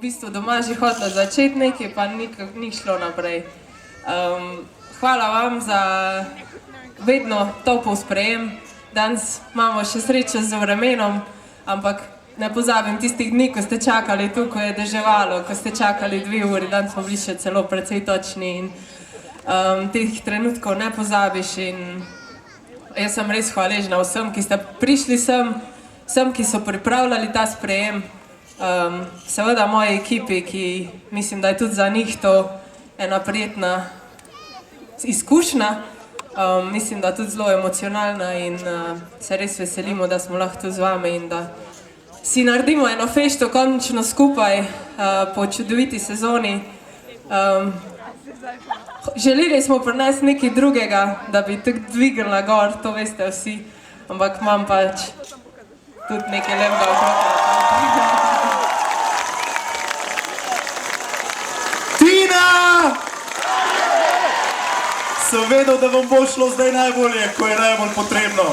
bistvu doma že hotela začeti nekaj, pa ni šlo naprej. Hvala vam za vedno topel sprejem. Danes imamo še srečo z vremenom, ampak ne pozabim tistih dni, ko ste čakali tu, ko je deževalo, ko ste čakali 2 uri, danes smo bili še celo precej točni in teh trenutkov ne pozabiš in jaz sem res hvaležna vsem, ki ste prišli sem, ki so pripravljali ta sprejem. Seveda moji ekipi, ki mislim, da je tudi za njih to ena prijetna izkušnja. Mislim, da tudi zelo emocionalna in se res veselimo, da smo lahko tu z vami in da si naredimo eno fešto končno skupaj po čudoviti sezoni. Želeli smo prinesti nekaj drugega, da bi tako dvignila gor, to veste vsi, ampak imam pač tudi nekaj lepega otroka. Tina! Sem vedel, da vam bo šlo zdaj najbolje, ko je najbolj potrebno.